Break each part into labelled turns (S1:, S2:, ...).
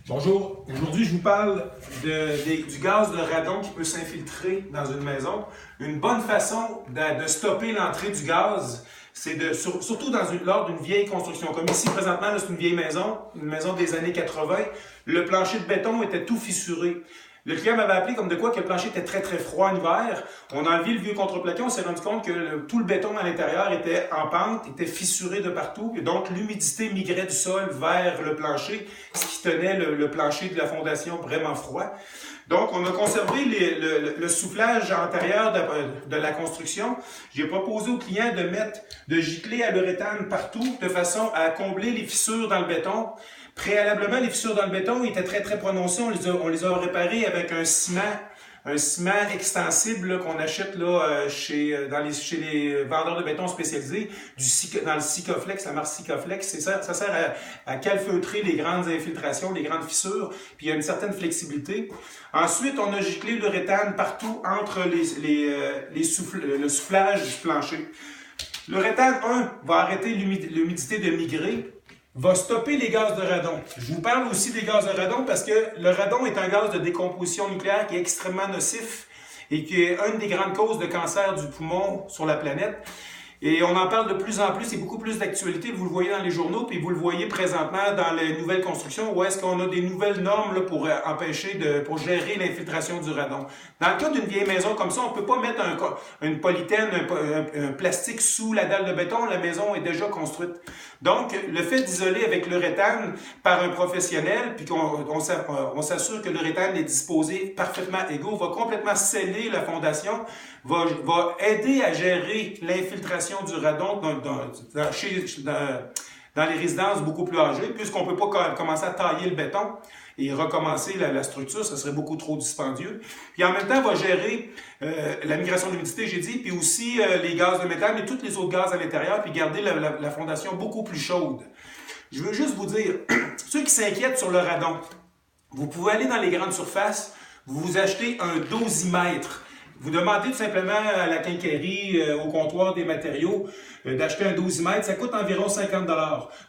S1: Bonjour, aujourd'hui je vous parle du gaz de radon qui peut s'infiltrer dans une maison. Une bonne façon de stopper l'entrée du gaz, c'est surtout lors d'une vieille construction. Comme ici présentement, c'est une vieille maison, une maison des années 80. Le plancher de béton était tout fissuré. Le client m'avait appelé comme de quoi que le plancher était très très froid en hiver. On a enlevé le vieux contreplaqué, on s'est rendu compte que tout le béton à l'intérieur était en pente, était fissuré de partout. Et donc l'humidité migrait du sol vers le plancher, ce qui tenait le plancher de la fondation vraiment froid. Donc, on a conservé le soufflage antérieur de la construction. J'ai proposé au client de gicler à l'uréthane partout de façon à combler les fissures dans le béton. Préalablement, les fissures dans le béton étaient très très prononcées. On les a réparées avec un ciment extensible qu'on achète là, chez les vendeurs de béton spécialisés, dans le Sikaflex, la marque Sikaflex. Ça sert à calfeutrer les grandes infiltrations, les grandes fissures, puis il y a une certaine flexibilité. Ensuite, on a giclé l'uréthane partout entre le soufflage du plancher. L'uréthane, va arrêter l'humidité de migrer, va stopper les gaz de radon. Je vous parle aussi des gaz de radon parce que le radon est un gaz de décomposition nucléaire qui est extrêmement nocif et qui est une des grandes causes de cancer du poumon sur la planète. Et on en parle de plus en plus, c'est beaucoup plus d'actualité, vous le voyez dans les journaux, puis vous le voyez présentement dans les nouvelles constructions, où est-ce qu'on a des nouvelles normes là, pour pour gérer l'infiltration du radon. Dans le cas d'une vieille maison comme ça, on ne peut pas mettre une polythène, un plastique sous la dalle de béton, la maison est déjà construite. Donc, le fait d'isoler avec l'uréthane par un professionnel, puis qu'on s'assure que l'uréthane est disposé parfaitement égaux, va complètement sceller la fondation, va aider à gérer l'infiltration du radon dans les résidences beaucoup plus âgées, puisqu'on ne peut pas commencer à tailler le béton et recommencer la structure, ça serait beaucoup trop dispendieux. Puis en même temps, va gérer la migration d'humidité, j'ai dit, puis aussi les gaz de méthane et tous les autres gaz à l'intérieur, puis garder la fondation beaucoup plus chaude. Je veux juste vous dire, ceux qui s'inquiètent sur le radon, vous pouvez aller dans les grandes surfaces, vous achetez un dosimètre. Vous demandez tout simplement à la quincaillerie, au comptoir des matériaux, d'acheter un dosimètre. Ça coûte environ 50 $.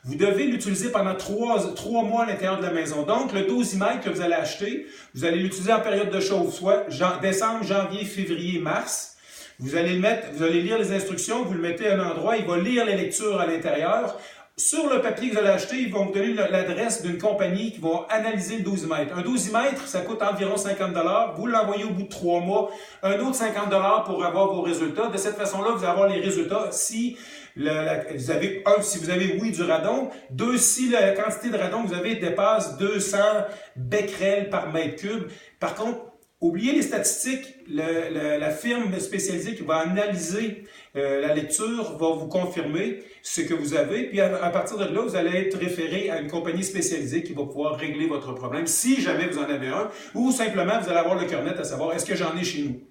S1: Vous devez l'utiliser pendant 3 mois à l'intérieur de la maison. Donc, le dosimètre que vous allez acheter, vous allez l'utiliser en période de chauffe, soit décembre, janvier, février, mars. Vous allez lire les instructions, vous le mettez à un endroit, il va lire les lectures à l'intérieur. Sur le papier que vous allez acheter, ils vont vous donner l'adresse d'une compagnie qui va analyser le dosimètre. Un dosimètre, ça coûte environ 50 $. Vous l'envoyez au bout de 3 mois. Un autre 50 $ pour avoir vos résultats. De cette façon-là, vous allez avoir les résultats si vous avez, oui, du radon. 2, si la quantité de radon que vous avez dépasse 200 becquerels par mètre cube. Par contre, oubliez les statistiques, la firme spécialisée qui va analyser la lecture va vous confirmer ce que vous avez, puis à partir de là, vous allez être référé à une compagnie spécialisée qui va pouvoir régler votre problème, si jamais vous en avez un, ou simplement vous allez avoir le cœur net à savoir est-ce que j'en ai chez nous.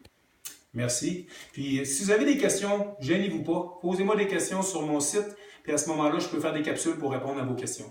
S1: Merci. Puis si vous avez des questions, gênez-vous pas, posez-moi des questions sur mon site, puis à ce moment-là, je peux faire des capsules pour répondre à vos questions.